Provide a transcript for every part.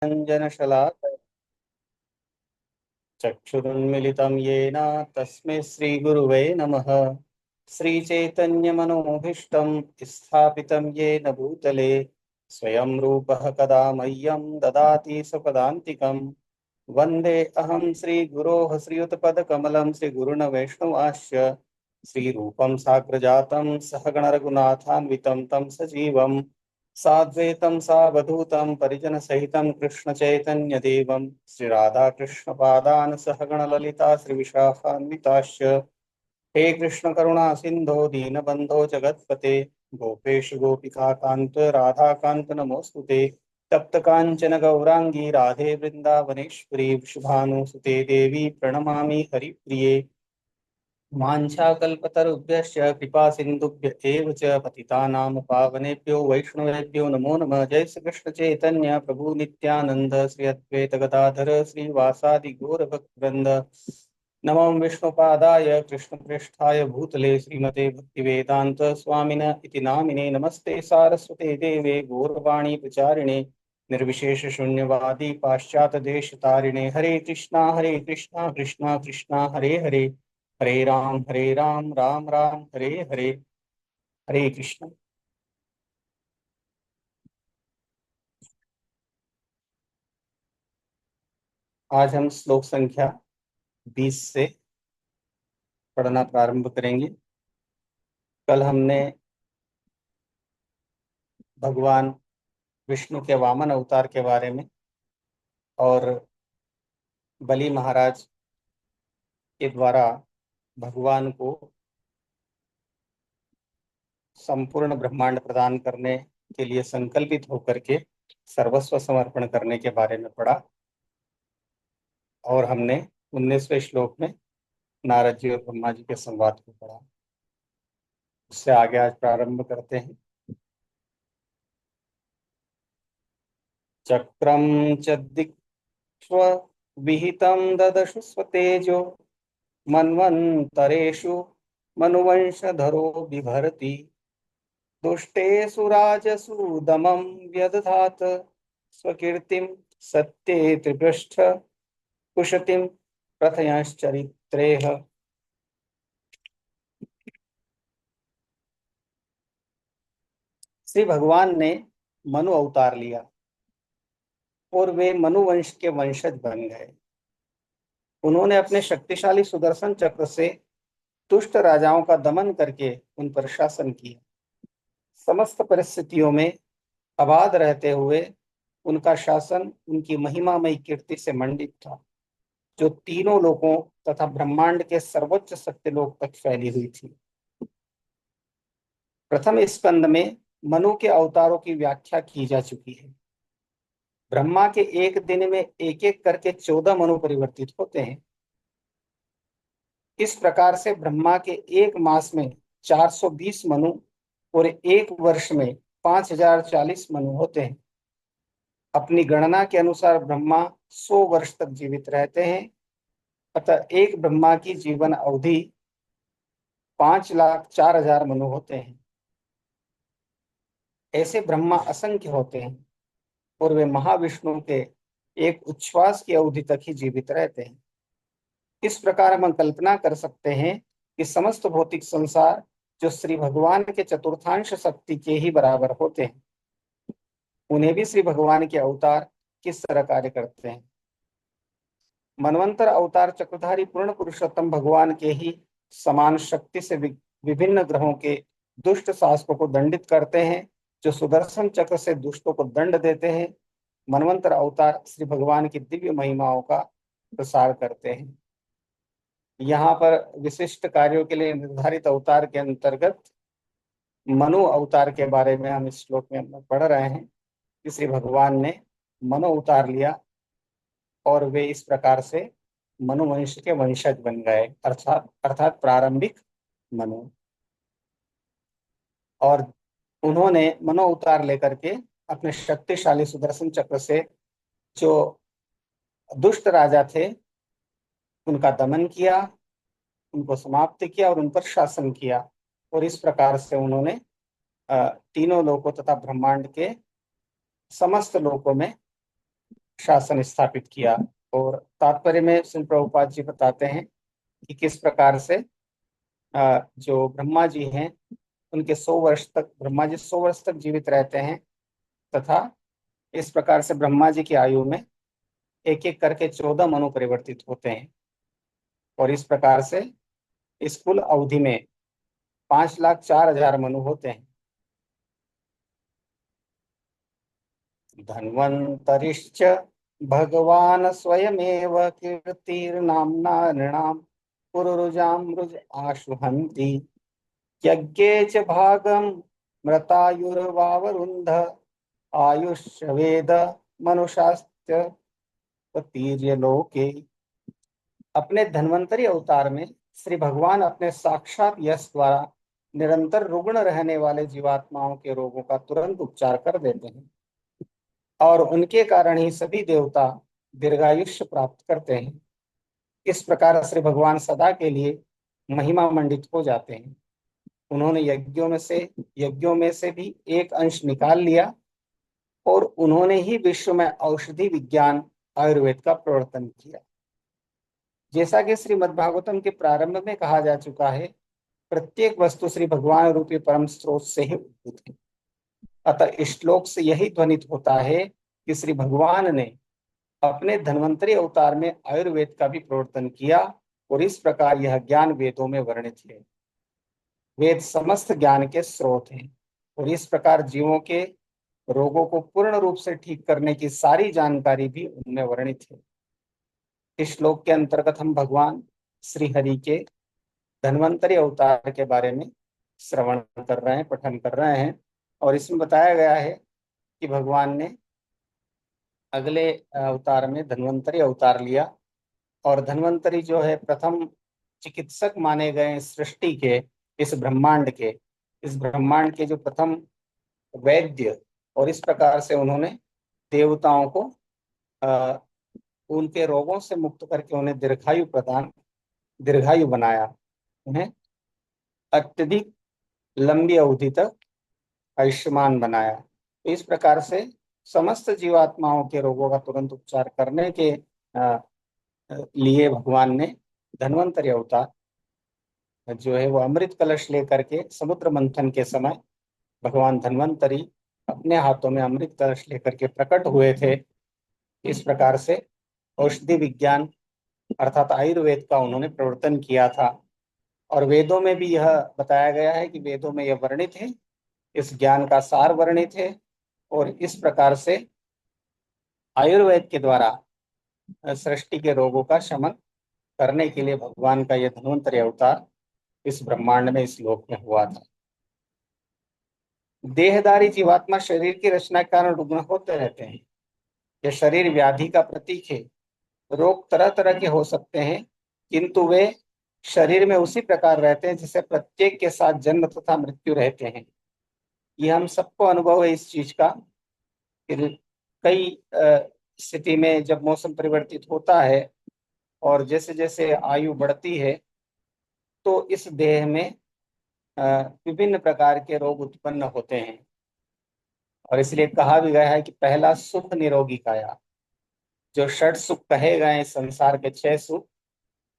रञ्जनशलाकया चक्षुरुन्मिलितं येन तस्मै श्रीगुरुवे नमः। श्रीचैतन्यमनोभीष्टं स्थापितं येन भूतले स्वयं रूपः कदा मह्यं ददाति स्वपदान्तिकम्। वन्दे अहं श्रीगुरोः श्रीयुतपदकमलं श्रीगुरुन् वैष्णवांश्च श्रीरूपं साग्रजातं सहगणरघुनाथान्वितं तं सजीवं साद्वैतं सावधूतं परिजनसहितं कृष्णचैतन्यदेवं श्रीराधाकृष्णपादान् सहगणललिता श्रीविशाखान्विताश्च। हे कृष्ण करुणा सिंधो दीनबंधो जगत्पते गोपेश गोपिका कांत राधा कांत नमोस्तुते। तप्त कांचन गौरांगी राधे वृंदावनेश्वरी वृषभानुसुते देवी प्रणमामि हरिप्रिये। वाञ्छाकल्पतरुभ्यश्च कृपा सिन्धुभ्य एव च पतितानां पावनेभ्यो वैष्णवेभ्यो नमो नमः। जय श्री कृष्ण चैतन्य प्रभु नित्यानंद श्री अद्वैत गदाधर श्रीवासादि गौर भक्तवृंद। नमो विष्णुपादाय कृष्णप्रेष्ठाय भूतले श्रीमते भक्तिवेदांत स्वामिन इति नामिने। नमस्ते सारस्वते देवे गौरवाणी प्रचारिणे निर्विशेष शून्यवादी पाश्चात देश तारिणे। हरे कृष्णा कृष्णा कृष्णा हरे हरे, हरे राम राम राम हरे हरे। हरे कृष्ण। आज हम श्लोक संख्या 20 से पढ़ना प्रारंभ करेंगे। कल हमने भगवान विष्णु के वामन अवतार के बारे में और बलि महाराज के द्वारा भगवान को संपूर्ण ब्रह्मांड प्रदान करने के लिए संकल्पित होकर के सर्वस्व समर्पण करने के बारे में पढ़ा। और हमने 19वें श्लोक में नारद जी और ब्रह्मा जी के संवाद को पढ़ा। उससे आगे आज प्रारंभ करते हैं। चक्रम च दिक्ष्व विहितं ददशु स्वतेजो मन्वन्तरेषु मनुवंशधरो बिभर्ति दुष्टेषु राजसु दमं व्यदधात स्वकीर्तिं सत्ये त्रिपृष्ठ कुशतिं प्रथयांश्चरित्रेह। श्री भगवान ने मनु अवतार लिया और वे मनुवंश के वंशज बन गए। उन्होंने अपने शक्तिशाली सुदर्शन चक्र से दुष्ट राजाओं का दमन करके उन पर शासन किया। समस्त परिस्थितियों में अबाध रहते हुए उनका शासन उनकी महिमामयी कीर्ति से मंडित था, जो तीनों लोकों तथा ब्रह्मांड के सर्वोच्च सत्यलोक तक फैली हुई थी। प्रथम स्कंद में मनु के अवतारों की व्याख्या की जा चुकी है। ब्रह्मा के एक दिन में एक एक करके 14 मनु परिवर्तित होते हैं। इस प्रकार से ब्रह्मा के एक मास में 420 मनु और एक वर्ष में 5040 मनु होते हैं। अपनी गणना के अनुसार ब्रह्मा 100 वर्ष तक जीवित रहते हैं। अतः एक ब्रह्मा की जीवन अवधि 5,04,000 मनु होते हैं। ऐसे ब्रह्मा असंख्य होते हैं और वे महाविष्णु के एक उच्छ्वास की अवधि तक ही जीवित रहते हैं। इस प्रकार हम कल्पना कर सकते हैं कि समस्त भौतिक संसार जो श्री भगवान के चतुर्थांश शक्ति के ही बराबर होते हैं, उन्हें भी श्री भगवान के अवतार किस तरह कार्य करते हैं। मनवंतर अवतार चक्रधारी पूर्ण पुरुषोत्तम भगवान के ही समान शक्ति से विभिन्न ग्रहों के दुष्ट शासकों को दंडित करते हैं, जो सुदर्शन चक्र से दुष्टों को दंड देते हैं। मनवंतर अवतार श्री भगवान की दिव्य महिमाओं का प्रसार करते हैं। यहाँ पर विशिष्ट कार्यों के लिए निर्धारित अवतार के अंतर्गत मनु अवतार के बारे में हम इस श्लोक में हम पढ़ रहे हैं कि श्री भगवान ने मनु अवतार लिया और वे इस प्रकार से मनुवंश के वंशज बन गए, अर्थात प्रारंभिक मनु। और उन्होंने मनु अवतार लेकर के अपने शक्तिशाली सुदर्शन चक्र से जो दुष्ट राजा थे उनका दमन किया, उनको समाप्त किया और उन पर शासन किया। और इस प्रकार से उन्होंने तीनों लोकों तथा ब्रह्मांड के समस्त लोकों में शासन स्थापित किया। और तात्पर्य में श्री प्रभुपाद जी बताते हैं कि किस प्रकार से जो ब्रह्मा जी हैं उनके 100 वर्ष तक, ब्रह्मा जी 100 वर्ष तक जीवित रहते हैं, तथा इस प्रकार से ब्रह्मा जी की आयु में एक एक करके 14 मनु परिवर्तित होते हैं। और इस प्रकार से इस कुल अवधि में 5,04,000 मनु होते हैं। धन्वन्तरिश्च भगवान स्वयमेव कीर्तिर्नाम्ना नृणाम् पुरुरुजामृज आशुहन्ति यज्ञे च भागं मृतायुर्वावरुन्ध आयुष्यवेद मनुषास्त्य लोके। अपने धन्वंतरी अवतार में श्री भगवान अपने साक्षात यश द्वारा निरंतर रुग्ण रहने वाले जीवात्माओं के रोगों का तुरंत उपचार कर देते हैं, और उनके कारण ही सभी देवता दीर्घायुष्य प्राप्त करते हैं। इस प्रकार श्री भगवान सदा के लिए महिमा मंडित हो जाते हैं। उन्होंने यज्ञों में से भी एक अंश निकाल लिया, और उन्होंने ही विश्व में औषधि विज्ञान आयुर्वेद का प्रवर्तन किया। जैसा कि श्रीमद् भागवतम के प्रारंभ में कहा जा चुका है, प्रत्येक वस्तु श्री भगवान रूपी परम स्रोत से ही उद्भूत है। अतः इस श्लोक से यही ध्वनित होता है कि श्री भगवान ने अपने धन्वंतरी अवतार में आयुर्वेद का भी प्रवर्तन किया, और इस प्रकार यह ज्ञान वेदों में वर्णित है। वेद समस्त ज्ञान के स्रोत हैं, और इस प्रकार जीवों के रोगों को पूर्ण रूप से ठीक करने की सारी जानकारी भी उनमें वर्णित है। इस श्लोक के अंतर्गत हम भगवान श्री हरि के धन्वंतरी अवतार के बारे में श्रवण कर रहे हैं, पठन कर रहे हैं। और इसमें बताया गया है कि भगवान ने अगले अवतार में धन्वंतरी अवतार लिया, और धन्वंतरी जो है प्रथम चिकित्सक माने गए सृष्टि के, इस ब्रह्मांड के जो प्रथम वैद्य। और इस प्रकार से उन्होंने देवताओं को उनके रोगों से मुक्त करके उन्हें दीर्घायु बनाया, उन्हें अत्यधिक लंबी अवधि तक आयुष्मान बनाया। तो इस प्रकार से समस्त जीवात्माओं के रोगों का तुरंत उपचार करने के लिए भगवान ने धन्वंतरी अवतार जो है वो अमृत कलश लेकर के समुद्र मंथन के समय भगवान धन्वंतरी अपने हाथों में अमृत कलश लेकर के प्रकट हुए थे। इस प्रकार से औषधि विज्ञान अर्थात आयुर्वेद का उन्होंने प्रवर्तन किया था। और वेदों में भी यह बताया गया है कि वेदों में यह वर्णित है, इस ज्ञान का सार वर्णित है। और इस प्रकार से आयुर्वेद के द्वारा सृष्टि के रोगों का शमन करने के लिए भगवान का यह धन्वंतरी अवतार इस ब्रह्मांड में, इस लोक में हुआ था। देहधारी जीवात्मा शरीर की रचना के कारण रुग्ण होते रहते हैं। यह शरीर व्याधि का प्रतीक है। रोग तरह तरह के हो सकते हैं, किंतु वे शरीर में उसी प्रकार रहते हैं जैसे प्रत्येक के साथ जन्म तथा मृत्यु रहते हैं। ये हम सबको अनुभव है इस चीज का। कई स्थिति में जब मौसम परिवर्तित होता है और जैसे जैसे आयु बढ़ती है, तो इस देह में विभिन्न प्रकार के रोग उत्पन्न होते हैं। और इसलिए कहा भी गया है कि पहला सुख निरोगी काया। जो षट सुख कहे गए संसार के 6 सुख,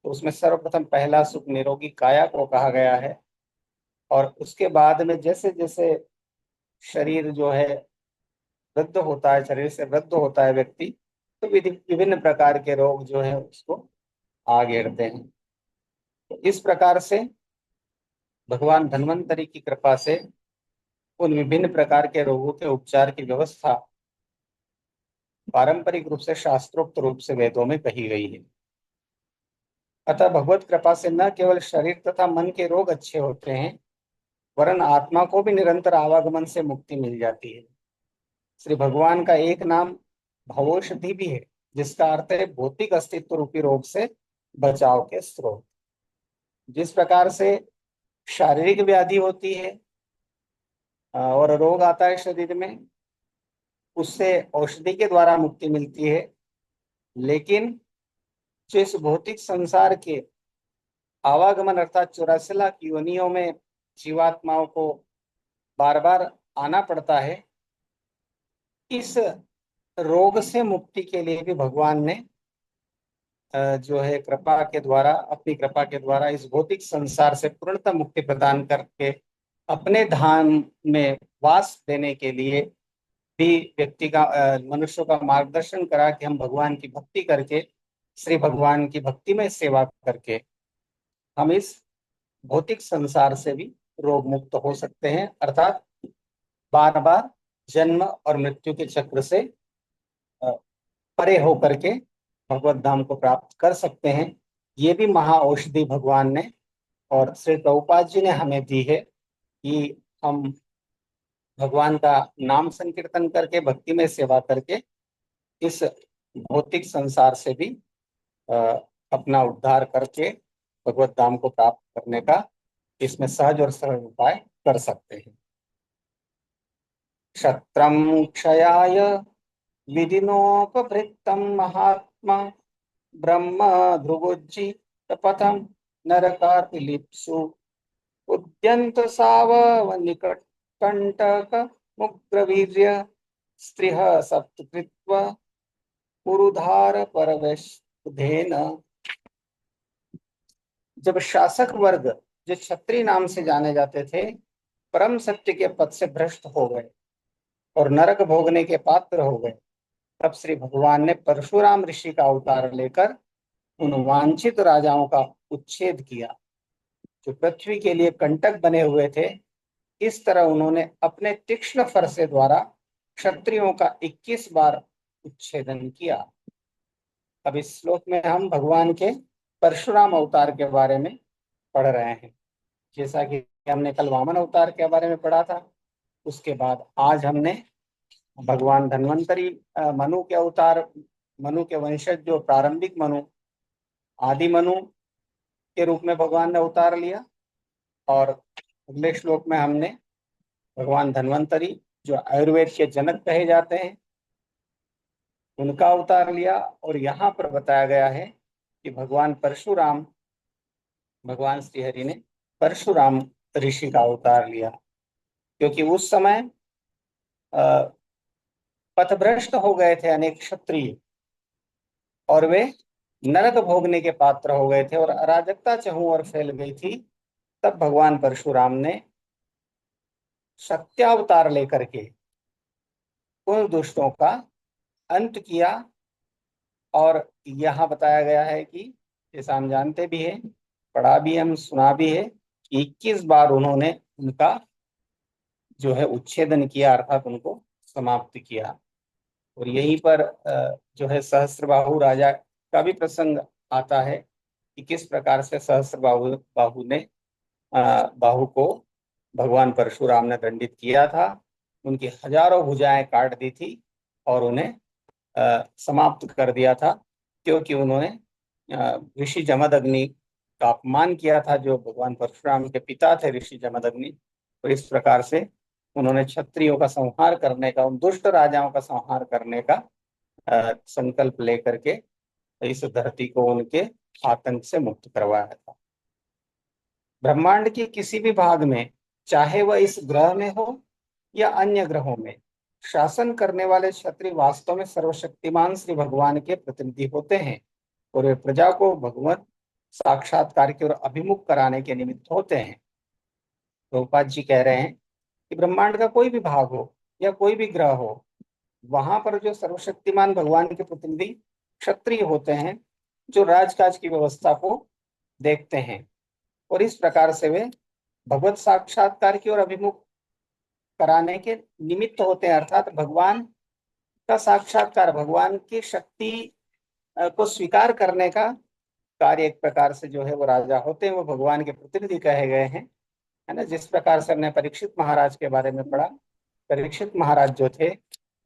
तो उसमें सर्वप्रथम पहला सुख निरोगी काया को कहा गया है। और उसके बाद में जैसे जैसे शरीर जो है वृद्ध होता है, शरीर से वृद्ध होता है व्यक्ति, तो विभिन्न प्रकार के रोग जो है उसको आ घेरते हैं। तो इस प्रकार से भगवान धन्वंतरी की कृपा से उन विभिन्न प्रकार के रोगों के उपचार की व्यवस्था पारंपरिक रूप से शास्त्रोक्त रूप से वेदों में कही गई है। अतः भगवत कृपा से न केवल शरीर तथा मन के रोग अच्छे होते हैं, वरन आत्मा को भी निरंतर आवागमन से मुक्ति मिल जाती है। श्री भगवान का एक नाम भवौषधि भी है, जिसका अर्थ है भौतिक अस्तित्व रूपी रोग से बचाव के स्रोत। जिस प्रकार से शारीरिक व्याधि होती है और रोग आता है शरीर में, उससे औषधि के द्वारा मुक्ति मिलती है। लेकिन जो इस भौतिक संसार के आवागमन अर्थात 84 लाख योनियों में जीवात्माओं को बार बार आना पड़ता है, इस रोग से मुक्ति के लिए भी भगवान ने जो है कृपा के द्वारा, अपनी कृपा के द्वारा इस भौतिक संसार से पूर्णतः मुक्ति प्रदान करके अपने धाम में वास देने के लिए भी व्यक्ति का, मनुष्यों का मार्गदर्शन करा कि हम भगवान की भक्ति करके, श्री भगवान की भक्ति में सेवा करके हम इस भौतिक संसार से भी रोग मुक्त हो सकते हैं, अर्थात बार बार जन्म और मृत्यु के चक्र से अ, परे होकर के भगवत धाम को प्राप्त कर सकते हैं। ये भी महा औषधि भगवान ने और श्री प्रभुपाद जी ने हमें दी है कि हम भगवान का नाम संकीर्तन करके भक्ति में सेवा करके इस भौतिक संसार से भी अ, अपना उद्धार करके भगवत धाम को प्राप्त करने का इसमें सहज और सरल उपाय कर सकते हैं। क्षत्रम क्षयाय विधिनोपभृतम महात्मा ब्रह्म ध्रुवोज्जी तपथम नरकातिलिप्सु उद्यंत सावव निकट कंटक मुग्रवीर्य स्त्रिह सप्तकृत्वा पुरुधार परवेशधेन। जब शासक वर्ग, जो क्षत्रिय नाम से जाने जाते थे, परम सत्य के पद से भ्रष्ट हो गए और नरक भोगने के पात्र हो गए, तब श्री भगवान ने परशुराम ऋषि का अवतार लेकर उन वांछित राजाओं का उच्छेद किया जो पृथ्वी के लिए कंटक बने हुए थे। इस तरह उन्होंने अपने तीक्ष्ण फरसे द्वारा क्षत्रियों का 21 बार उच्छेदन किया। अब इस श्लोक में हम भगवान के परशुराम अवतार के बारे में पढ़ रहे हैं। जैसा कि हमने कल वामन अवतार के बारे में पढ़ा था, उसके बाद आज हमने भगवान धन्वंतरी मनु के अवतार, मनु के वंशज जो प्रारंभिक मनु, आदि मनु के रूप में भगवान ने अवतार लिया। और अगले श्लोक में हमने भगवान धन्वंतरी, जो आयुर्वेद के जनक कहे जाते हैं, उनका अवतार लिया। और यहाँ पर बताया गया है कि भगवान परशुराम, भगवान श्रीहरि ने परशुराम ऋषि का अवतार लिया, क्योंकि उस समय पथभ्रष्ट हो गए थे अनेक क्षत्रिय और वे नरक भोगने के पात्र हो गए थे और अराजकता चहुं ओर फैल गई थी। तब भगवान परशुराम ने सत्यावतार लेकर के उन दुष्टों का अंत किया। और यहाँ बताया गया है कि जैसा हम जानते भी हैं, पढ़ा भी हम, सुना भी है, 21 बार उन्होंने उनका जो है उच्छेदन किया, अर्थात उनको समाप्त किया। और यहीं पर जो है सहस्त्रबाहु राजा का भी प्रसंग आता है कि किस प्रकार से सहस्त्रबाहु बाहु ने बाहु को भगवान परशुराम ने दंडित किया था। उनकी हजारों भुजाएं काट दी थी और उन्हें समाप्त कर दिया था, क्योंकि उन्होंने ऋषि जमदग्नि का अपमान किया था, जो भगवान परशुराम के पिता थे ऋषि जमदग्नि। और इस प्रकार से उन्होंने क्षत्रियों का संहार करने का, उन दुष्ट राजाओं का संहार करने का संकल्प लेकर के इस धरती को उनके आतंक से मुक्त करवाया था। ब्रह्मांड के किसी भी भाग में, चाहे वह इस ग्रह में हो या अन्य ग्रहों में, शासन करने वाले क्षत्रिय वास्तव में सर्वशक्तिमान श्री भगवान के प्रतिनिधि होते हैं और वे प्रजा को भगवत साक्षात्कार की ओर अभिमुख कराने के निमित्त होते हैं। प्रभुपाद जी कह रहे हैं कि ब्रह्मांड का कोई भी भाग हो या कोई भी ग्रह हो, वहां पर जो सर्वशक्तिमान भगवान के प्रतिनिधि क्षत्रिय होते हैं, जो राजकाज की व्यवस्था को देखते हैं और इस प्रकार से वे भगवत साक्षात्कार की ओर अभिमुख कराने के निमित्त होते हैं, अर्थात भगवान का साक्षात्कार, भगवान की शक्ति को स्वीकार करने का कार्य एक प्रकार से जो है वो राजा होते हैं, वो भगवान के प्रतिनिधि कहे गए हैं, है ना। जिस प्रकार से हमने परीक्षित महाराज के बारे में पढ़ा, परीक्षित महाराज जो थे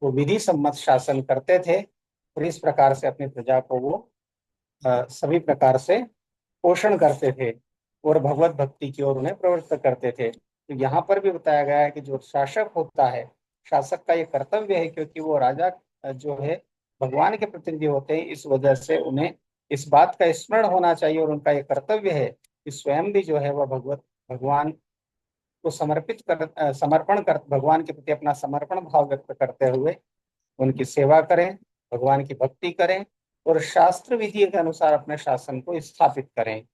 वो विधि सम्मत शासन करते थे और इस प्रकार से अपनी प्रजा को वो सभी प्रकार से पोषण करते थे और भगवत भक्ति की ओर उन्हें प्रवृत्त करते थे। तो यहाँ पर भी बताया गया है कि जो शासक होता है, शासक का ये कर्तव्य है, क्योंकि वो राजा जो है भगवान के प्रतिनिधि होते हैं, इस वजह से उन्हें इस बात का स्मरण होना चाहिए और उनका ये कर्तव्य है कि स्वयं भी जो है वह भगवान को समर्पण कर भगवान के प्रति अपना समर्पण भाव व्यक्त करते हुए उनकी सेवा करें, भगवान की भक्ति करें और शास्त्र विधि के अनुसार अपने शासन को स्थापित करें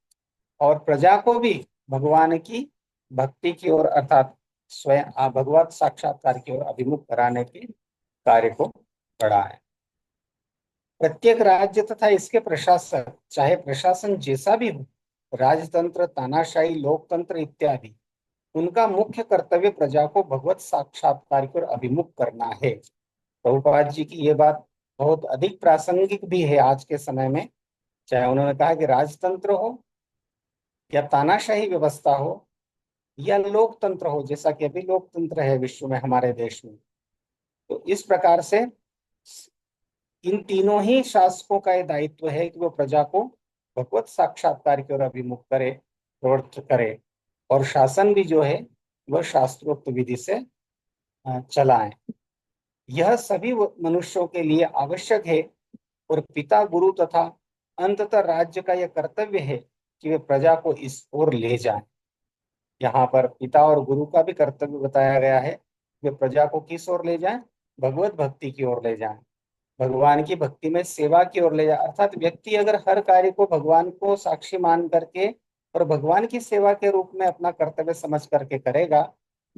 और प्रजा को भी भगवान की भक्ति की ओर अर्थात स्वयं भगवत साक्षात्कार की ओर अभिमुख कराने के कार्य को बढ़ाएं। प्रत्येक राज्य तथा इसके प्रशासक, चाहे प्रशासन जैसा भी हो, राजतंत्र, तानाशाही, लोकतंत्र इत्यादि, उनका मुख्य कर्तव्य प्रजा को भगवत साक्षात्कार की ओर अभिमुख करना है। प्रभुपाद जी की ये बात बहुत अधिक प्रासंगिक भी है आज के समय में। चाहे उन्होंने कहा कि राजतंत्र हो या तानाशाही व्यवस्था हो या लोकतंत्र हो, जैसा कि अभी लोकतंत्र है विश्व में, हमारे देश में, तो इस प्रकार से इन तीनों ही शासकों का ये दायित्व है कि वो प्रजा को भगवत साक्षात्कार की ओर अभिमुख करे, प्रवृत्त करे और शासन भी जो है वह शास्त्रोक्त विधि से चलाएं। यह सभी मनुष्यों के लिए आवश्यक है और पिता, गुरु तथा अंततः राज्य का यह कर्तव्य है कि वे प्रजा को इस ओर ले जाएं। यहाँ पर पिता और गुरु का भी कर्तव्य बताया गया है, वे प्रजा को किस ओर ले जाएं? भगवत भक्ति की ओर ले जाएं, भगवान की भक्ति में सेवा की ओर ले जाए। अर्थात व्यक्ति अगर हर कार्य को भगवान को साक्षी मान करके और भगवान की सेवा के रूप में अपना कर्तव्य समझ करके करेगा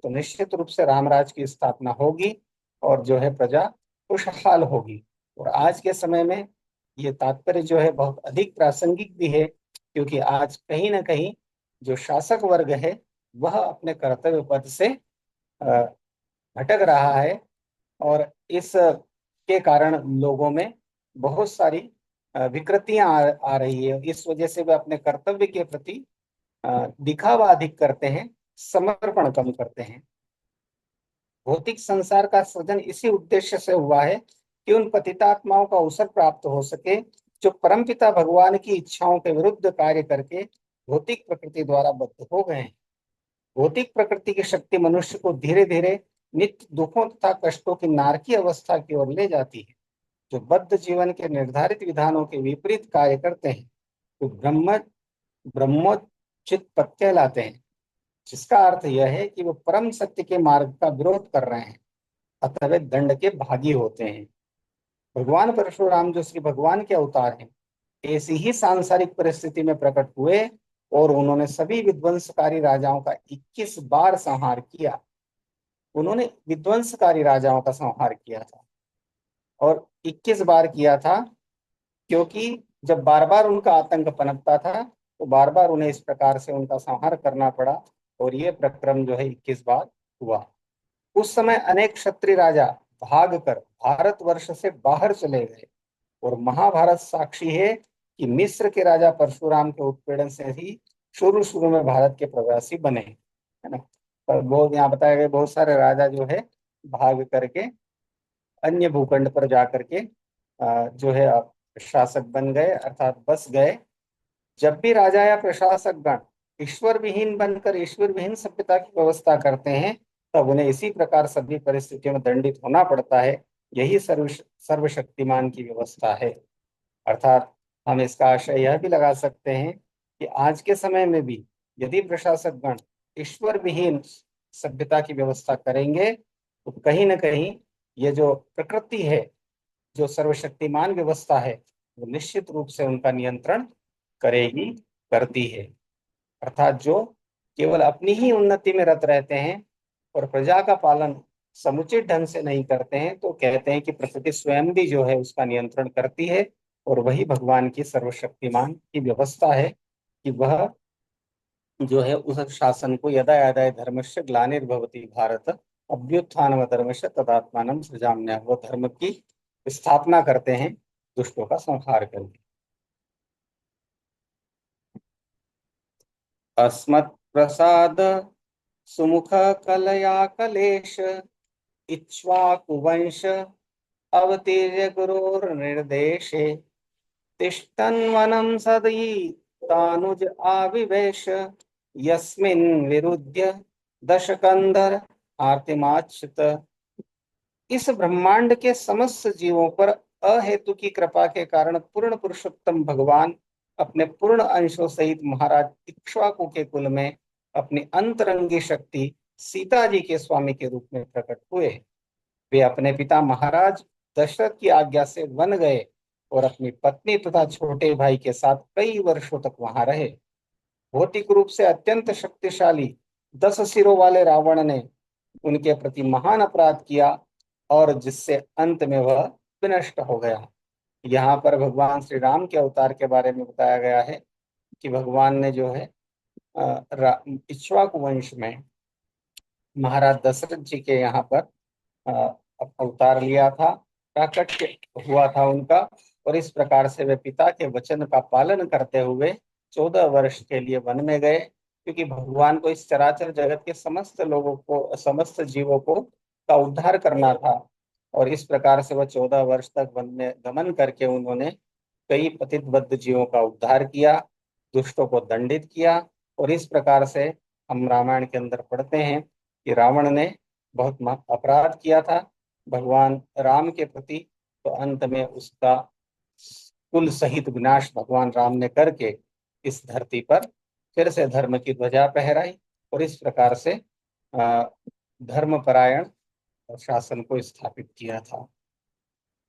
तो निश्चित रूप से रामराज की स्थापना होगी और जो है प्रजा खुशहाल होगी। और आज के समय में ये तात्पर्य जो है बहुत अधिक प्रासंगिक भी है, क्योंकि आज कहीं ना कहीं जो शासक वर्ग है वह अपने कर्तव्य पद से भटक रहा है और इस के कारण लोगों में बहुत सारी विकृतियां आ रही है। इस वजह से वे अपने कर्तव्य के प्रति दिखावा अधिक करते हैं, समर्पण कम करते हैं। भौतिक संसार का सृजन इसी उद्देश्य से हुआ है कि उन पतितात्माओं का अवसर प्राप्त हो सके जो परमपिता भगवान की इच्छाओं के विरुद्ध कार्य करके भौतिक प्रकृति द्वारा बद्ध हो गए हैं। भौतिक प्रकृति की शक्ति मनुष्य को धीरे धीरे नित्य दुखों तथा कष्टों की नारकीय अवस्था की ओर ले जाती है। जो बद्ध जीवन के निर्धारित विधानों के विपरीत कार्य करते हैं तो ब्रह्मोचित पद कहलाते हैं, जिसका अर्थ यह है कि वो परम सत्य के मार्ग का विरोध कर रहे हैं, अतः वे दंड के भागी होते हैं। भगवान परशुराम जो श्री भगवान के अवतार हैं, ऐसी ही सांसारिक परिस्थिति में प्रकट हुए और उन्होंने सभी विध्वंसकारी राजाओं का 21 बार संहार किया। उन्होंने विध्वंसकारी राजाओं का संहार किया था और 21 बार किया था, क्योंकि जब बार बार उनका आतंक पनपता था तो बार बार उन्हें इस प्रकार से उनका संहार करना पड़ा और ये प्रक्रम जो है 21 बार हुआ। उस समय अनेक क्षत्रिय राजा भागकर भारतवर्ष से बाहर चले गए और महाभारत साक्षी है कि मिस्र के राजा परशुराम के उत्पीड़न से ही शुरू शुरू में भारत के प्रवासी बने, है ना। पर बहुत यहाँ बताया गया बहुत सारे राजा जो है भाग करके अन्य भूखंड पर जा करके जो है शासक बन गए अर्थात बस गए। जब भी राजा या प्रशासक गण ईश्वर विहीन बनकर ईश्वर विहीन सभ्यता की व्यवस्था करते हैं तब उन्हें इसी प्रकार सभी परिस्थितियों में दंडित होना पड़ता है। यही सर्वशक्तिमान की व्यवस्था है। अर्थात हम इसका आशय यह भी लगा सकते हैं कि आज के समय में भी यदि प्रशासक गण ईश्वर विहीन सभ्यता की व्यवस्था करेंगे तो कहीं ना कहीं ये जो प्रकृति है, जो सर्वशक्तिमान व्यवस्था है, वो निश्चित रूप से उनका नियंत्रण करेगी, करती है। अर्थात जो केवल अपनी ही उन्नति में रत रहते हैं और प्रजा का पालन समुचित ढंग से नहीं करते हैं तो कहते हैं कि प्रकृति स्वयं भी जो है उसका नियंत्रण करती है और वही भगवान की सर्वशक्तिमान की व्यवस्था है कि वह जो है उस शासन को यदा यदा धर्मस्य ग्लानिर्भवति भारत अभ्युत्थानम धर्मस्य तदात्मानं सृजाम्यहम्, वो धर्म की स्थापना करते हैं दुष्टों का संहार करके। अस्मत् प्रसाद सुमुख कलया कलेश इक्ष्वाकुवंश अवतीर्य गुरोर्निर्देशे तिष्ठन् सदयितानुज आविवेश यस्मिन् विरुध्य दशकंधर आर्तिमाच्युत। इस ब्रह्मांड के समस्त जीवों पर अहेतु की कृपा के कारण पूर्ण पुरुषोत्तम भगवान अपने पूर्ण अंशों सहित महाराज इक्ष्वाकु के कुल में अपनी अंतरंगी शक्ति सीता जी के स्वामी के रूप में प्रकट हुए। वे अपने पिता महाराज दशरथ की आज्ञा से वन गए और अपनी पत्नी तथा छोटे भाई के साथ कई वर्षों तक वहां रहे। भौतिक रूप से अत्यंत शक्तिशाली 10 सिरों वाले रावण ने उनके प्रति महान अपराध किया और जिससे अंत में वह विनष्ट हो गया। यहाँ पर भगवान श्री राम के अवतार के बारे में बताया गया है कि भगवान ने जो है इक्ष्वाकु वंश में महाराज दशरथ जी के यहाँ पर अवतार लिया था, प्राकट्य हुआ था उनका। और इस प्रकार से वे पिता के वचन का पालन करते हुए 14 वर्ष के लिए वन में गए, क्योंकि भगवान को इस चराचर जगत के समस्त लोगों को, समस्त जीवों को का उद्धार करना था। और इस प्रकार से वह 14 वर्ष तक वन में गमन करके उन्होंने कई पतित बद्ध जीवों का उद्धार किया, दुष्टों को दंडित किया। और इस प्रकार से हम रामायण के अंदर पढ़ते हैं कि रावण ने बहुत अपराध किया था भगवान राम के प्रति, तो अंत में उसका कुल सहित विनाश भगवान राम ने करके इस धरती पर फिर से धर्म की ध्वजा फहराई और इस प्रकार से धर्मपरायण शासन को स्थापित किया था।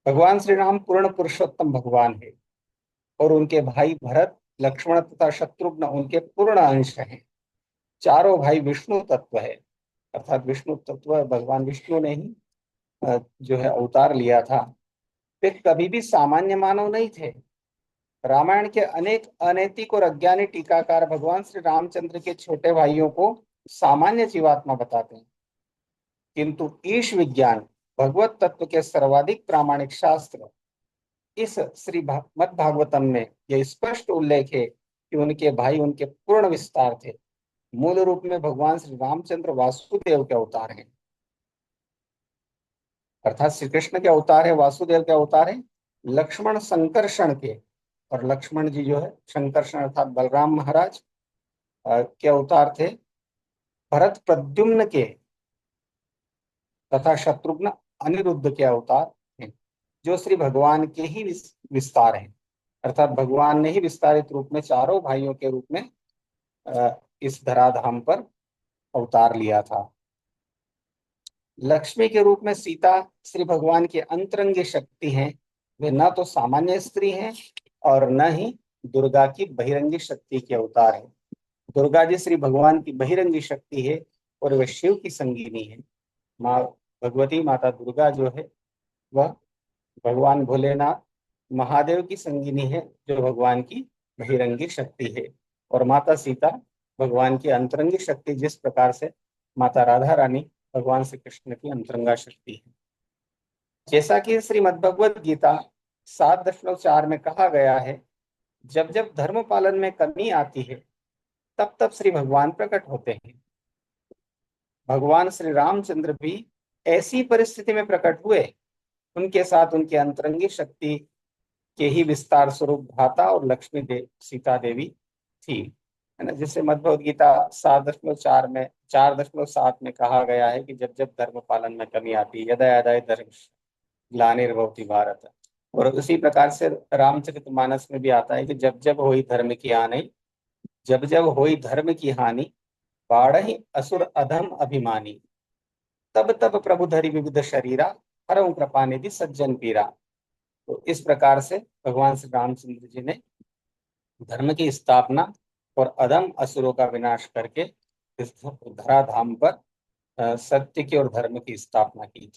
भगवान श्री राम पूर्ण पुरुषोत्तम भगवान है और उनके भाई भरत, लक्ष्मण तथा शत्रुघ्न उनके पूर्ण अंश हैं। चारों भाई विष्णु तत्व है, अर्थात विष्णु तत्व भगवान विष्णु ने ही जो है अवतार लिया था। वे कभी भी सामान्य मानव नहीं थे। रामायण के अनेक अनैतिक और अज्ञानी टीकाकार भगवान श्री रामचंद्र के छोटे भाइयों को सामान्य जीवात्मा बताते हैं, किंतु ईश विज्ञान भगवत तत्व के सर्वाधिक प्रामाणिक शास्त्र इस मद भागवतम में यह स्पष्ट उल्लेख है कि उनके भाई उनके पूर्ण विस्तार थे। मूल रूप में भगवान श्री रामचंद्र वासुदेव के अवतार हैं, अर्थात श्री कृष्ण के अवतार है, वासुदेव के अवतार है, लक्ष्मण संकर्षण के। और लक्ष्मण जी जो है संकर्षण अर्थात बलराम महाराज के अवतार थे, भरत प्रद्युम्न के तथा शत्रुघ्न अनिरुद्ध के अवतार हैं, जो श्री भगवान के ही विस्तार हैं। अर्थात भगवान ने ही विस्तारित रूप में चारों भाइयों के रूप में इस धराधाम पर अवतार लिया था। लक्ष्मी के रूप में सीता श्री भगवान की अंतरंगी शक्ति हैं। वे न तो सामान्य स्त्री हैं और न ही दुर्गा की बहिरंगी शक्ति के अवतार है। दुर्गा जी श्री भगवान की बहिरंगी शक्ति है और वे शिव की संगिनी है। माँ भगवती माता दुर्गा जो है वह भगवान भोलेनाथ महादेव की संगिनी है, जो भगवान की बहिरंगी शक्ति है। और माता सीता भगवान की अंतरंगी शक्ति, जिस प्रकार से माता राधा रानी भगवान श्री कृष्ण की अंतरंगा शक्ति है। जैसा कि श्रीमद् भगवद गीता 7.4 में कहा गया है, जब जब धर्म पालन में कमी आती है तब तब श्री भगवान प्रकट होते हैं। भगवान श्री रामचंद्र भी ऐसी परिस्थिति में प्रकट हुए। उनके साथ उनकी अंतरंगी शक्ति के ही विस्तार स्वरूप भ्राता और लक्ष्मी सीता देवी थी, है ना। जिसे मद्भगवद गीता 4.7 में कहा गया है कि जब जब धर्म पालन में कमी आती है, यदा यदा धर्म ग्लानिर्भवति भारत। और उसी प्रकार से रामचरितमानस में भी आता है कि जब जब होई धर्म की हानि, जब जब होई धर्म की हानि, बाढ़हि असुर अधम अभिमानी, तब तब प्रभु धरि विविध शरीरा, हरऊ कृपा निधि सज्जन पीरा। तो इस प्रकार से भगवान श्री रामचंद्र जी ने धर्म की स्थापना और अधम असुरों का विनाश करके इस धराधाम पर सत्य की और धर्म की स्थापना की।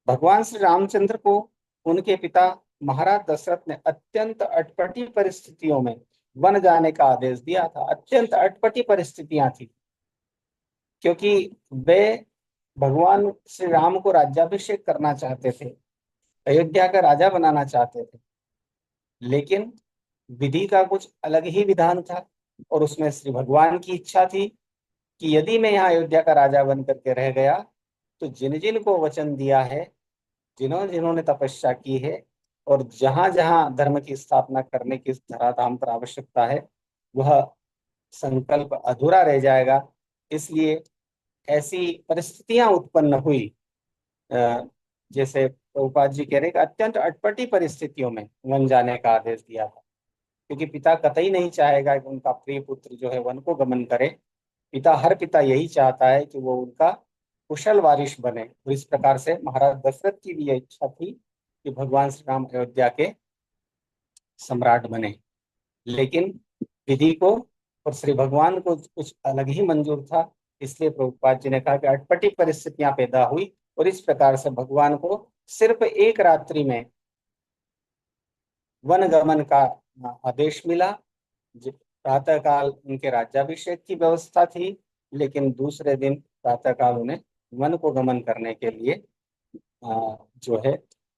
भगवान श्री रामचंद्र को उनके पिता महाराज दशरथ ने अत्यंत अटपटी परिस्थितियों में वन जाने का आदेश दिया था। अत्यंत अटपटी परिस्थितियां थी, क्योंकि वे भगवान श्री राम को राज्याभिषेक करना चाहते थे, अयोध्या का राजा बनाना चाहते थे, लेकिन विधि का कुछ अलग ही विधान था। और उसमें श्री भगवान की इच्छा थी कि यदि मैं यहाँ अयोध्या का राजा बन करके रह गया तो जिन जिन को वचन दिया है, जिन्होंने तपस्या की है और जहां जहां धर्म की स्थापना करने की धराधाम पर आवश्यकता है, वह संकल्प अधूरा रह जाएगा। इसलिए ऐसी परिस्थितियां उत्पन्न हुई, जैसे प्रभुपाद जी कह रहे कि अत्यंत अटपटी परिस्थितियों में वन जाने का आदेश दिया था, क्योंकि पिता कतई नहीं चाहेगा कि उनका प्रिय पुत्र जो है वन को गमन करे। हर पिता यही चाहता है कि वो उनका कुशल वारिश बने। तो इस प्रकार से महाराज दशरथ की भी यह इच्छा थी कि भगवान श्री राम अयोध्या के सम्राट बने, लेकिन विधि को और श्री भगवान को कुछ अलग ही मंजूर था। इसलिए प्रभुपाद जी ने कहा कि अटपटी परिस्थितियां पैदा हुई और इस प्रकार से भगवान को सिर्फ एक रात्रि में वन गमन का आदेश मिला। प्रातः काल उनके राज्याभिषेक की व्यवस्था थी, लेकिन दूसरे दिन प्रातः काल उन्हें वन को गमन करने के लिए जो है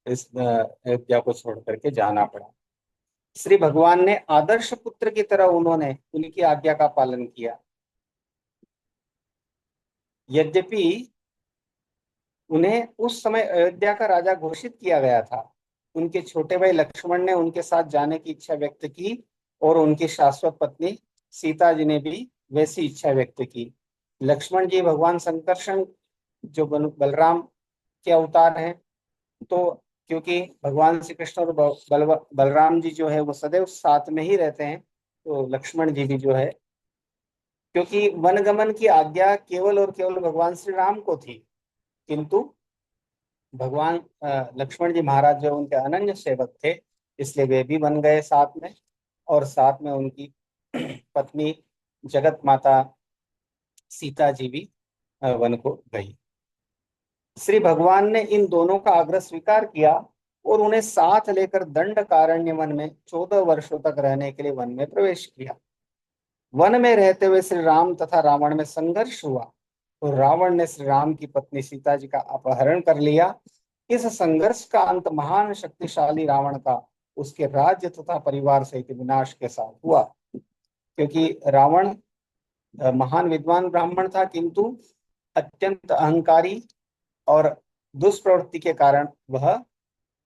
इस अयोध्या को छोड़ करके जाना पड़ा। श्री भगवान ने आदर्श पुत्र की तरह उन्होंने उनकी आज्ञा का पालन किया। यद्यपि उन्हें उस समय अयोध्या का राजा घोषित किया गया था, उनके छोटे भाई लक्ष्मण ने उनके साथ जाने की इच्छा व्यक्त की और उनकी शाश्वत पत्नी सीता जी ने भी वैसी इच्छा व्यक्त की। लक्ष्मण जी भगवान संकर्षण जो बलराम के अवतार हैं, तो क्योंकि भगवान श्री कृष्ण और बलराम जी जो है वो सदैव साथ में ही रहते हैं, तो लक्ष्मण जी भी जो है, क्योंकि वनगमन की आज्ञा केवल और केवल भगवान श्री राम को थी, किंतु भगवान लक्ष्मण जी महाराज जो उनके अनन्य सेवक थे, इसलिए वे भी बन गए साथ में, और साथ में उनकी पत्नी जगत माता सीता जी भी वन को गई। श्री भगवान ने इन दोनों का आग्रह स्वीकार किया और उन्हें साथ लेकर दंडकारण्य वन में 14 वर्षों तक रहने के लिए वन में प्रवेश किया। वन में रहते हुए श्री राम तथा रावण में संघर्ष हुआ और रावण ने श्री राम की पत्नी सीता जी का अपहरण कर लिया। इस संघर्ष का अंत महान शक्तिशाली रावण का उसके राज्य तथा परिवार सहित विनाश के साथ हुआ, क्योंकि रावण महान विद्वान ब्राह्मण था, किंतु अत्यंत अहंकारी और दुष्प्रवृत्ति के कारण वह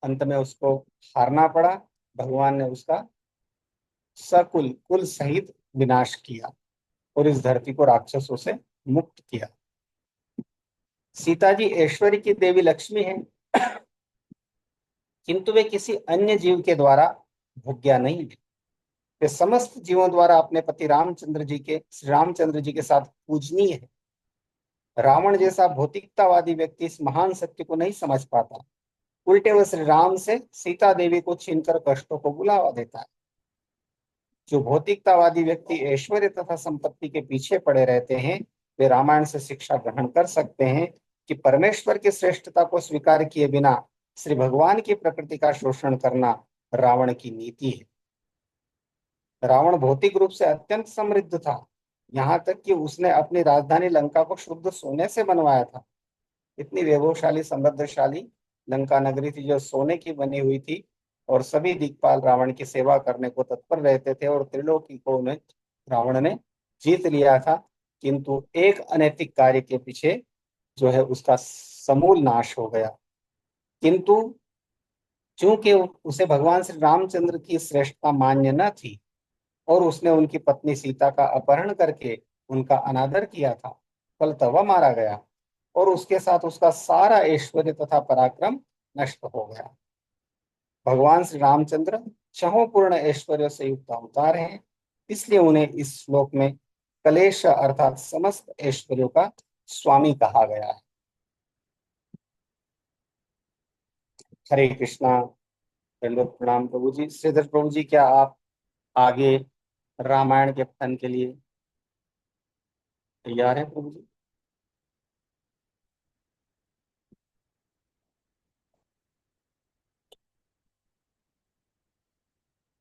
अंत में उसको हारना पड़ा। भगवान ने उसका सकुल कुल सहित विनाश किया और इस धरती को राक्षसों से मुक्त किया। सीता जी ऐश्वर्य की देवी लक्ष्मी है, किंतु वे किसी अन्य जीव के द्वारा भोग्या नहीं है। वे समस्त जीवों द्वारा अपने पति श्री रामचंद्र जी के साथ पूजनीय है। रावण जैसा भौतिकतावादी व्यक्ति इस महान सत्य को नहीं समझ पाता, उल्टे वह श्री राम से सीता देवी को छीनकर कष्टों को बुलावा देता है। जो भौतिकतावादी व्यक्ति ऐश्वर्य तथा संपत्ति के पीछे पड़े रहते हैं, वे रामायण से शिक्षा ग्रहण कर सकते हैं कि परमेश्वर की श्रेष्ठता को स्वीकार किए बिना श्री भगवान की प्रकृति का शोषण करना रावण की नीति है। रावण भौतिक रूप से अत्यंत समृद्ध था, यहाँ तक कि उसने अपनी राजधानी लंका को शुद्ध सोने से बनवाया था। इतनी वैभवशाली समृद्धशाली लंका नगरी थी जो सोने की बनी हुई थी, और सभी दिक्पाल रावण की सेवा करने को तत्पर रहते थे, और त्रिलोकी को उन्हें रावण ने जीत लिया था। किंतु एक अनैतिक कार्य के पीछे जो है उसका समूल नाश हो गया। किंतु चूंकि उसे भगवान श्री रामचंद्र की श्रेष्ठता मान्य न थी और उसने उनकी पत्नी सीता का अपहरण करके उनका अनादर किया था, फलतः वह मारा गया और उसके साथ उसका सारा ऐश्वर्य तथा पराक्रम नष्ट हो गया। भगवान श्री रामचंद्र क्षमोपूर्ण ऐश्वर्य से युक्त अवतार हैं, इसलिए उन्हें इस श्लोक में कलेश अर्थात समस्त ऐश्वर्यों का स्वामी कहा गया है। हरे कृष्णा। दंडवत प्रणाम प्रभु जी। श्रीधर प्रभु जी, क्या आप आगे रामायण के पठन के लिए तैयार हैं प्रभु जी?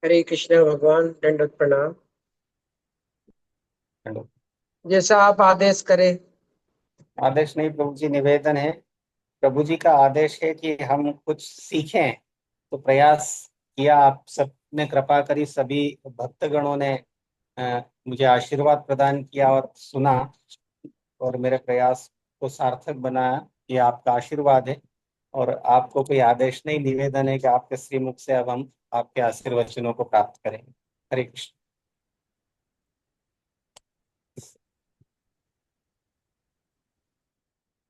हरे कृष्ण भगवान, दंडवत प्रणाम। दंडवत। जैसा आप आदेश करें। आदेश नहीं प्रभु जी, निवेदन है। प्रभु जी का आदेश है कि हम कुछ सीखें, तो प्रयास किया। आप सबने कृपा करी, सभी भक्तगणों ने मुझे आशीर्वाद प्रदान किया और सुना, और मेरे प्रयास को सार्थक बनाया। ये आपका आशीर्वाद है, और आपको कोई आदेश नहीं, निवेदन है कि आपके श्रीमुख से अब हम आपके आशीर्वचनों को प्राप्त करेंगे। हरे कृष्ण।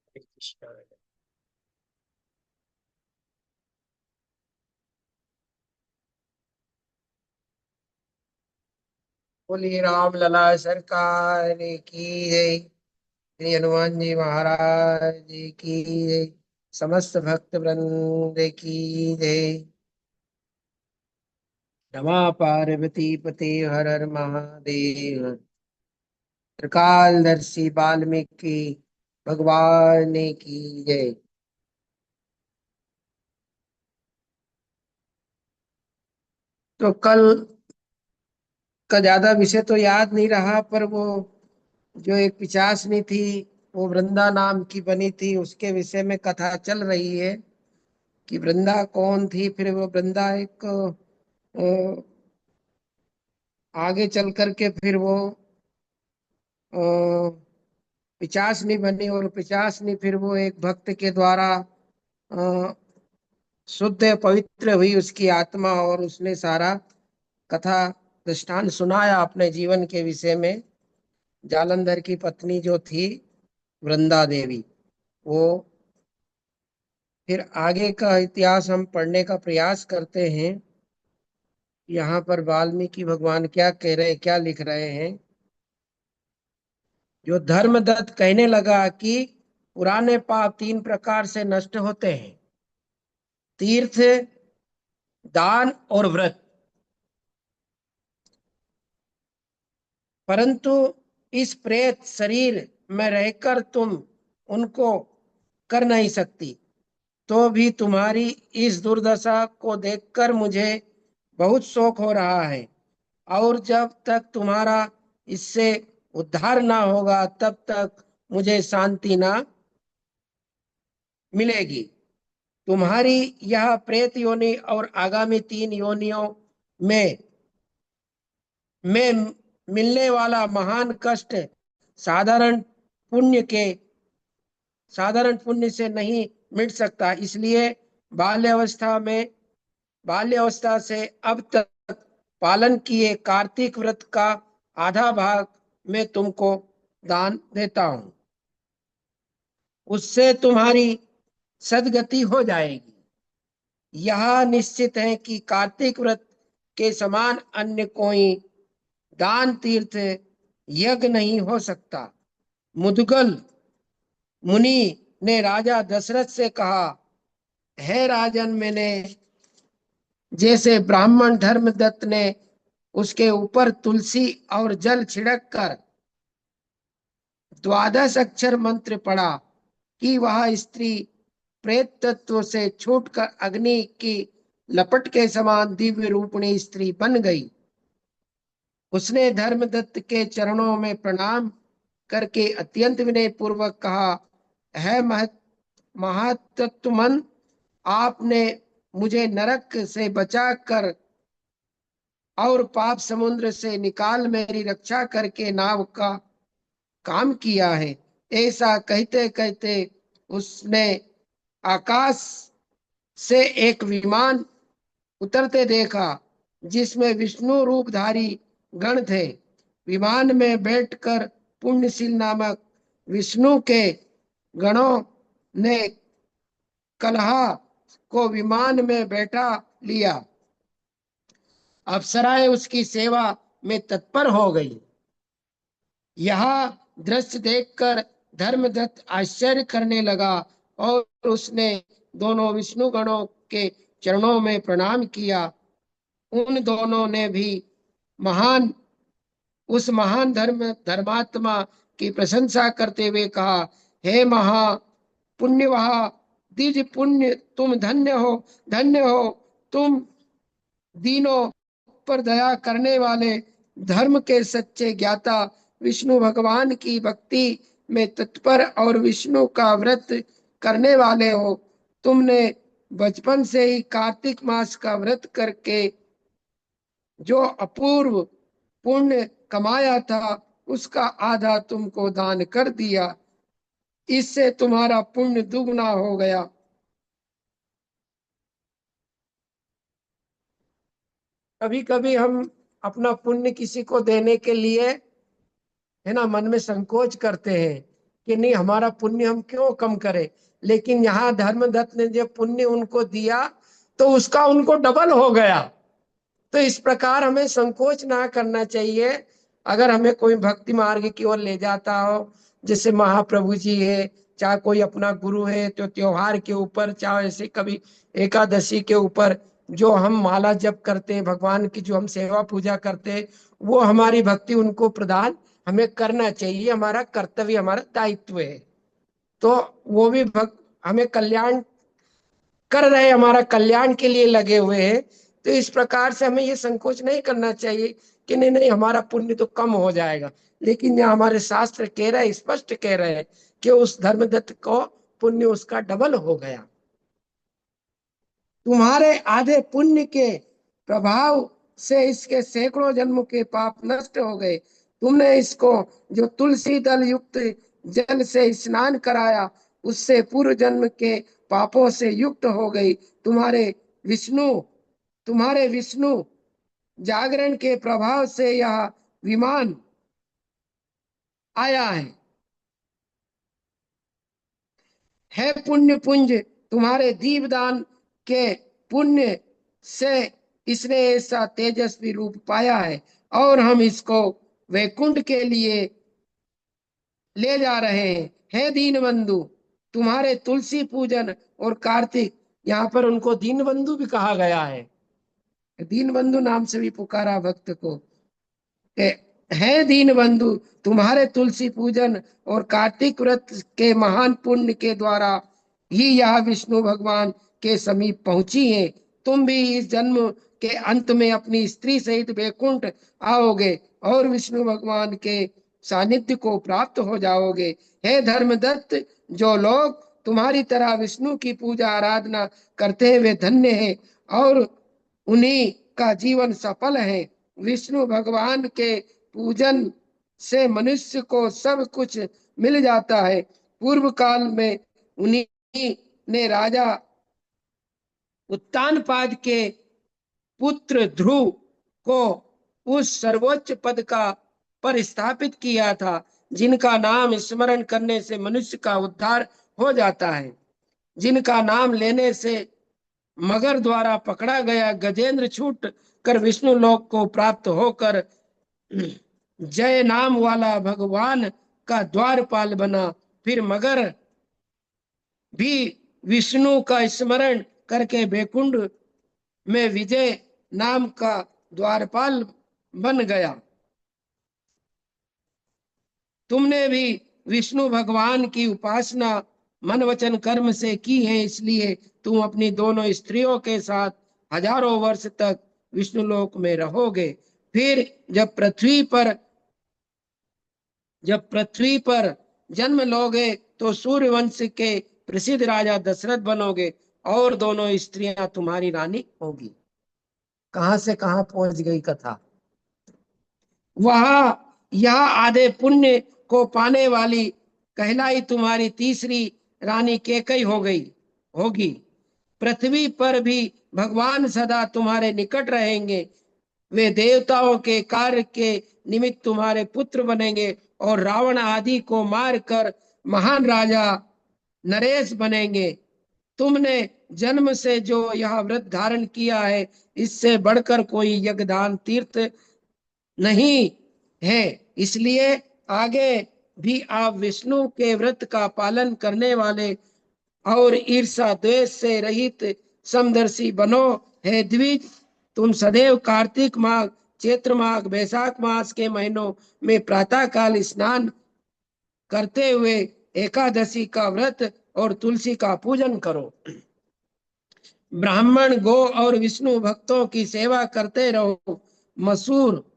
हरे कृष्ण। बोलिए राम लला सरकार की जय। श्री हनुमान जी महाराज जी की जय। समस्त भक्त वृंद की जय। नमा पार्वती पते हर हर महादेव। त्रिकालदर्शी वाल्मीकि भगवान की जय। तो कल का ज्यादा विषय तो याद नहीं रहा, पर वो जो एक पिचासनी थी, वो वृंदा नाम की बनी थी, उसके विषय में कथा चल रही है कि वृंदा कौन थी। फिर वो वृंदा एक आगे चल करके फिर वो पिचासनी बनी, और पिचासनी फिर वो एक भक्त के द्वारा अ, शुद्ध पवित्र हुई उसकी आत्मा, और उसने सारा कथा दृष्टांत सुनाया अपने जीवन के विषय में। जालंधर की पत्नी जो थी वृंदा देवी, वो फिर आगे का इतिहास हम पढ़ने का प्रयास करते हैं। यहाँ पर वाल्मीकि भगवान क्या कह रहे हैं, क्या लिख रहे हैं। जो धर्मदत्त कहने लगा कि पुराने पाप तीन प्रकार से नष्ट होते हैं: तीर्थ, दान और व्रत। परंतु इस प्रेत शरीर में रहकर तुम उनको कर नहीं सकती। तो भी तुम्हारी इस दुर्दशा को देखकर मुझे बहुत शोक हो रहा है, और जब तक तुम्हारा इससे उद्धार ना होगा तब तक मुझे शांति ना मिलेगी। तुम्हारी यह प्रेत योनि और आगामी तीन योनियों में मिलने वाला महान कष्ट साधारण पुण्य के साधारण पुण्य से नहीं मिट सकता। इसलिए बाल्यावस्था में बाल्यावस्था से अब तक पालन किए कार्तिक व्रत का आधा भाग मैं तुमको दान देता हूं। उससे तुम्हारी सदगति हो जाएगी। यह निश्चित है कि कार्तिक व्रत के समान अन्य कोई दान, तीर्थ, यज्ञ नहीं हो सकता। मुदगल मुनि ने राजा दशरथ से कहा, हे राजन, मैंने जैसे ब्राह्मण धर्मदत्त ने उसके ऊपर तुलसी और जल छिड़क कर द्वादश अक्षर मंत्र पढ़ा कि वह स्त्री प्रेत तत्व से छूटकर अग्नि की लपट के समान दिव्य रूपिणी स्त्री बन गई। उसने धर्मदत्त के चरणों में प्रणाम करके अत्यंत विनय पूर्वक कहा, है महातत्वमन, आपने मुझे नरक से बचाकर और पाप समुद्र से निकाल मेरी रक्षा करके नाव का काम किया है। ऐसा कहते कहते उसने आकाश से एक विमान उतरते देखा, जिसमें विष्णु रूपधारी गण थे। विमान में बैठकर पुण्यशील नामक विष्णु के गणों ने कलहा को विमान में बैठा लिया। अप्सराएं उसकी सेवा में तत्पर हो गई। यह दृश्य देखकर धर्मदत्त आश्चर्य करने लगा, और उसने दोनों विष्णु गणों के चरणों में प्रणाम किया। उन दोनों ने भी महान उस महान धर्मात्मा की प्रशंसा करते हुए कहा, हे महा पुण्यवाह द्विज पुण्य, तुम धन्य हो। तुम दीनों पर दया करने वाले, धर्म के सच्चे ज्ञाता, विष्णु भगवान की भक्ति में तत्पर और विष्णु का व्रत करने वाले हो। तुमने बचपन से ही कार्तिक मास का व्रत करके जो अपूर्व पुण्य कमाया था, उसका आधा तुमको दान कर दिया। इससे तुम्हारा पुण्य दुगना हो गया। कभी कभी हम अपना पुण्य किसी को देने के लिए, है ना, मन में संकोच करते हैं कि नहीं, हमारा पुण्य हम क्यों कम करें। लेकिन यहाँ धर्मदत्त ने जो पुण्य उनको दिया, तो उसका उनको डबल हो गया। तो इस प्रकार हमें संकोच ना करना चाहिए। अगर हमें कोई भक्ति मार्ग की ओर ले जाता हो, जैसे महाप्रभु जी है, चाहे कोई अपना गुरु है, तो त्योहार के ऊपर, चाहे ऐसे कभी एकादशी के ऊपर जो हम माला जप करते हैं, भगवान की जो हम सेवा पूजा करते हैं, वो हमारी भक्ति उनको प्रदान हमें करना चाहिए, हमारा कर्तव्य, हमारा दायित्व है। तो वो भी हमें कल्याण कर रहे, हमारा कल्याण के लिए लगे हुए हैं। तो इस प्रकार से हमें ये संकोच नहीं करना चाहिए कि नहीं नहीं हमारा पुण्य तो कम हो जाएगा। लेकिन यहाँ हमारे शास्त्र कह रहे हैं, स्पष्ट कह रहे हैं कि उस धर्मदत्त को पुण्य उसका डबल हो गया। तुम्हारे आधे पुण्य के प्रभाव से इसके सैकड़ों जन्मों के पाप नष्ट हो गए। तुमने इसको जो तुलसी दल युक्त जल से स्नान कराया, उससे पूर्व जन्म के पापों से युक्त हो गई। विष्णु तुम्हारे विष्णु जागरण के प्रभाव से यह विमान आया है पुण्य पुंज। तुम्हारे दीपदान के पुण्य से इसने ऐसा तेजस्वी रूप पाया है, और हम इसको वैकुंठ के लिए ले जा रहे हैं। हे दीन बंधु, तुम्हारे तुलसी पूजन और कार्तिक, यहाँ पर उनको दीन बंधु भी कहा गया है, दीन बंधु नाम से भी पुकारा भक्त को। है दीन बंधु, तुम्हारे तुलसी पूजन और कार्तिक व्रत के महान पुण्य के द्वारा ही यह विष्णु भगवान के समीप पहुंची है। तुम भी इस जन्म के अंत में अपनी स्त्री सहित वैकुंठ आओगे और विष्णु भगवान के सानिध्य को प्राप्त हो जाओगे। हे धर्मदत्त, जो लोग तुम्हारी तरह विष्णु की पूजा आराधना करते हैं वे धन्य हैं, और उन्हीं का जीवन सफल है। विष्णु भगवान के पूजन से मनुष्य को सब कुछ मिल जाता है। पूर्व काल में उन्हीं ने राजा उत्तानपाद के पुत्र ध्रुव को उस सर्वोच्च पद का पर स्थापित किया था, जिनका नाम स्मरण करने से मनुष्य का उद्धार हो जाता है, जिनका नाम लेने से मगर द्वारा पकड़ा गया गजेंद्र छूट कर विष्णु लोक को प्राप्त होकर जय नाम वाला भगवान का द्वारपाल बना। फिर मगर भी विष्णु का स्मरण करके बैकुंठ में विजय नाम का द्वारपाल बन गया। तुमने भी विष्णु भगवान की उपासना मन वचन कर्म से की है, इसलिए तुम अपनी दोनों स्त्रियों के साथ हजारों वर्ष तक विष्णु लोक में रहोगे। फिर जब पृथ्वी पर जन्म लोगे तो सूर्यवंश के प्रसिद्ध राजा दशरथ बनोगे, और दोनों स्त्रियां तुम्हारी रानी होगी। कहां से कहां पहुंच गई कथा। वह यह आधे पुण्य को पाने वाली कहलाई तुम्हारी तीसरी रानी केकई हो गई होगी। पृथ्वी पर भी भगवान सदा तुम्हारे निकट रहेंगे। वे देवताओं के कार्य के निमित्त तुम्हारे पुत्र बनेंगे, और रावण आदि को मारकर महान राजा नरेश बनेंगे। तुमने जन्म से जो यह व्रत धारण किया है, इससे बढ़कर कोई यज्ञदान तीर्थ नहीं है, इसलिए आगे भी आप विष्णु के व्रत का पालन करने वाले और ईर्षा द्वेष से रहित समदर्शी बनो। हे द्विज, तुम सदैव कार्तिक माह, चैत्र माह, वैशाख मास के महीनों में प्रातः काल स्नान करते हुए एकादशी का व्रत और तुलसी का पूजन करो। ब्राह्मण, गो और विष्णु भक्तों की सेवा करते रहो। मसूर,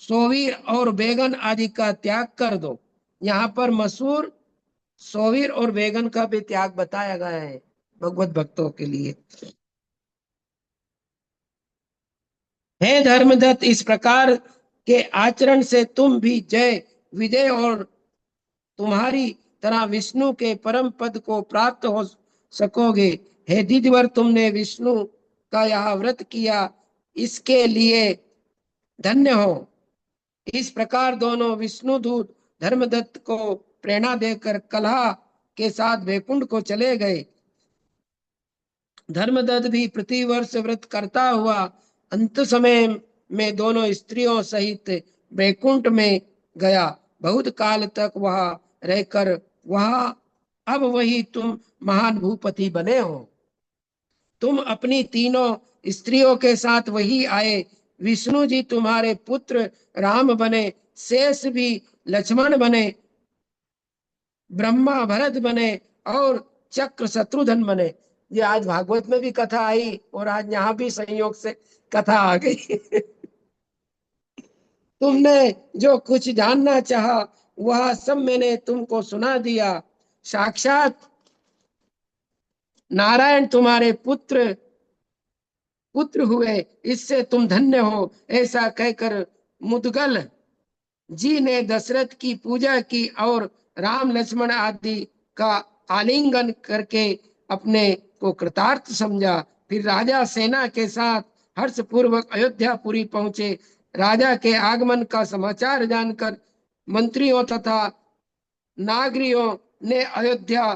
सोवीर और बैगन आदि का त्याग कर दो। यहाँ पर मसूर, सोवीर और बैगन का भी त्याग बताया गया है भगवत भक्तों के लिए। हे धर्मदत्त, इस प्रकार के आचरण से तुम भी जय विजय और तुम्हारी तरह विष्णु के परम पद को प्राप्त हो सकोगे। हे द्विजवर, तुमने विष्णु का यह व्रत किया, इसके लिए धन्य हो। इस प्रकार दोनों विष्णु दूत धर्मदत्त को प्रेरणा देकर कलह के साथ वैकुंठ को चले गए। धर्मदत्त भी प्रतिवर्ष व्रत करता हुआ अंत समय में दोनों स्त्रियों सहित वैकुंठ में गया। बहुत काल तक वहां रहकर वहां अब वही तुम महान भूपति बने हो। तुम अपनी तीनों स्त्रियों के साथ वही आए। विष्णु जी तुम्हारे पुत्र राम बने, शेष भी लक्ष्मण बने, ब्रह्मा भरत बने और चक्र शत्रुघ्न बने। ये आज भागवत में भी कथा आई और आज यहाँ भी संयोग से कथा आ गई। तुमने जो कुछ जानना चाहा वह सब मैंने तुमको सुना दिया। साक्षात नारायण तुम्हारे पुत्र पुत्र हुए, इससे तुम धन्य हो। ऐसा कहकर मुदगल जी ने दशरथ की पूजा की और राम लक्ष्मण आदि का आलिंगन करके अपने को कृतार्थ समझा। फिर राजा सेना के साथ हर्षपूर्वक अयोध्यापुरी पहुंचे। राजा के आगमन का समाचार जानकर मंत्रियों तथा नागरियों ने अयोध्या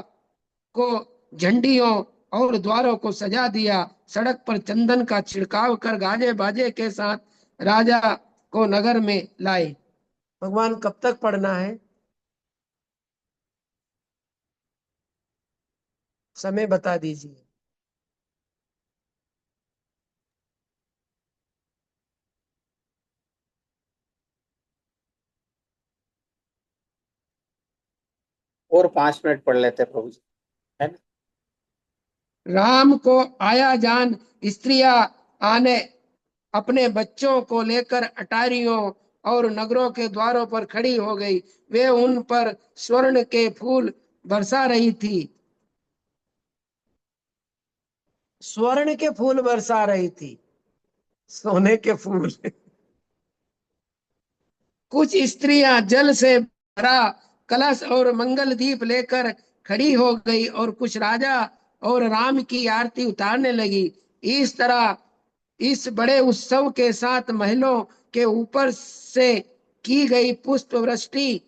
को झंडियों और द्वारों को सजा दिया। सड़क पर चंदन का छिड़काव कर गाजे बाजे के साथ राजा को नगर में लाए। भगवान कब तक पढ़ना है? समय बता दीजिए। और 5 मिनट पढ़ लेते हैं प्रभु जी, है ना। राम को आया जान स्त्रियां आने अपने बच्चों को लेकर अटारियों और नगरों के द्वारों पर खड़ी हो गई। वे उन पर स्वर्ण के फूल बरसा रही थी। स्वर्ण के फूल बरसा रही थी, सोने के फूल। कुछ स्त्रियां जल से भरा कलश और मंगल दीप लेकर खड़ी हो गई और कुछ राजा और राम की आरती उतारने लगी। इस तरह इस बड़े उत्सव के साथ महलों के ऊपर से की गई पुष्प वृष्टि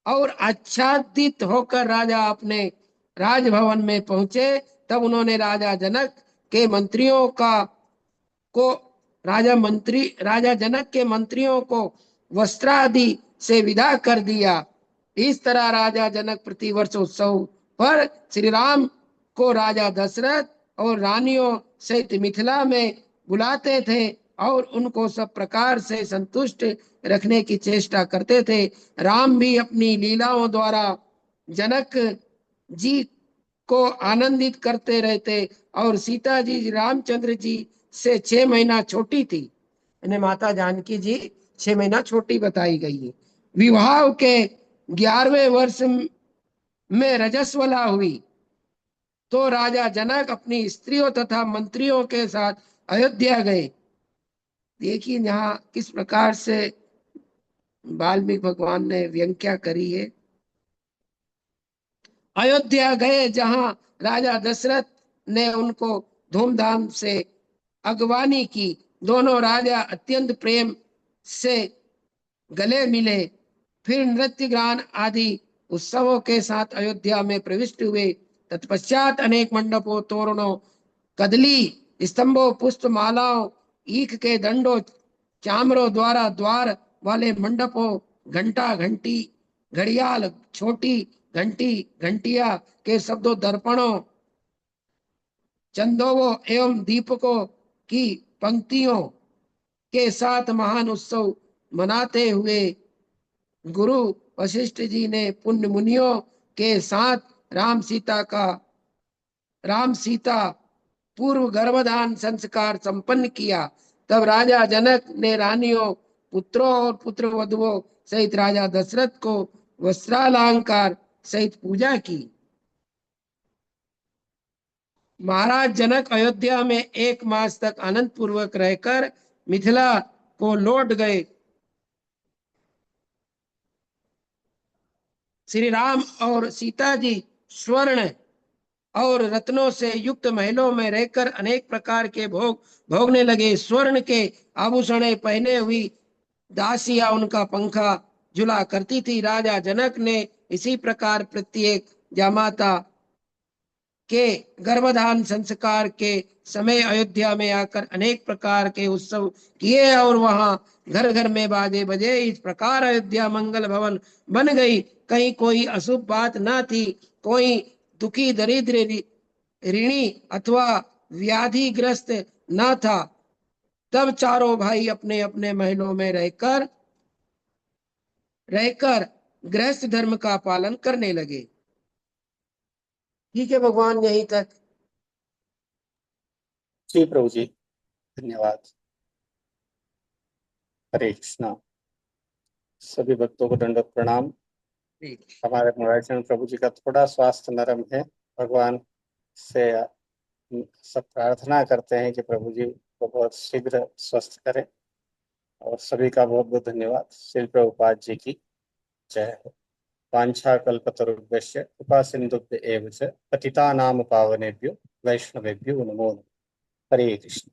और आच्छादित होकर राजा अपने राजभवन में पहुंचे। तब उन्होंने राजा जनक के मंत्रियों का को राजा जनक के मंत्रियों को वस्त्रादि से विदा कर दिया। इस तरह राजा जनक प्रतिवर्ष उत्सव पर श्री राम को राजा दशरथ और रानियों सहित मिथिला में बुलाते थे और उनको सब प्रकार से संतुष्ट रखने की चेष्टा करते थे। राम भी अपनी लीलाओं द्वारा जनक जी को आनंदित करते रहते और सीता जी रामचंद्र जी से 6 महीना छोटी थी। इन्हें माता जानकी जी 6 महीना छोटी बताई गई है। विवाह के 11वें वर्ष में रजस्वला हुई तो राजा जनक अपनी स्त्रियों तथा मंत्रियों के साथ अयोध्या गए। देखिए यहाँ किस प्रकार से वाल्मीकि भगवान ने व्याख्या करी है। अयोध्या गए जहां राजा दशरथ ने उनको धूमधाम से अगवानी की। दोनों राजा अत्यंत प्रेम से गले मिले। फिर नृत्य गान आदि उत्सवों के साथ अयोध्या में प्रविष्ट हुए। तत्पश्चात अनेक मंडपों, तोरणों, कदली स्तंभों, पुष्प मालाओं, ईख के दंडों, चामरों द्वारा द्वार वाले मंडपों, घंटा घंटी घड़ियाल, छोटी घंटी घंटिया के शब्दों, दर्पणों, चंदोवों एवं दीपकों की पंक्तियों के साथ महान उत्सव मनाते हुए गुरु वशिष्ठ जी ने पुण्य मुनियों के साथ राम सीता पूर्व गर्भधान संस्कार संपन्न किया। तब राजा जनक ने रानियों, पुत्रों और पुत्र वधुओं सहित राजा दशरथ को वस्त्रालंकार सहित पूजा की। महाराज जनक अयोध्या में 1 मास तक आनंद पूर्वक रहकर मिथिला को लौट गए। श्री राम और सीता जी स्वर्ण और रत्नों से युक्त महलों में रहकर अनेक प्रकार के भोग भोगने लगे। स्वर्ण के आभूषण पहने हुई दासियां उनका पंखा झुला करती थी। राजा जनक ने इसी प्रकार प्रत्येक जामाता के गर्भधान संस्कार के समय अयोध्या में आकर अनेक प्रकार के उत्सव किए और वहां घर घर में बाजे बजे। इस प्रकार अयोध्या मंगल भवन बन गई। कहीं कोई अशुभ बात ना थी, कोई दुखी दरिद्र ऋणी अथवा व्याधिग्रस्त न था। तब चारों भाई अपने अपने महलों में रहकर रहकर गृहस्थ धर्म का पालन करने लगे। ठीक है भगवान, यहीं तक। जी प्रभु जी, धन्यवाद। हरे कृष्णा। सभी भक्तों को दंडवत प्रणाम। ठीक। हमारे मुरारी प्रभु जी का थोड़ा स्वास्थ्य नरम है, भगवान से सब प्रार्थना करते हैं कि प्रभु जी को बहुत शीघ्र स्वस्थ करें। और सभी का बहुत बहुत धन्यवाद। श्री प्रभुपाद जी की जय हो। वाञ्छाकल्पतरुभ्यश्च कृपा सिन्धुभ्य एव च पतितानां पावनेभ्यो वैष्णवेभ्यो नमो नमः। हरे कृष्ण।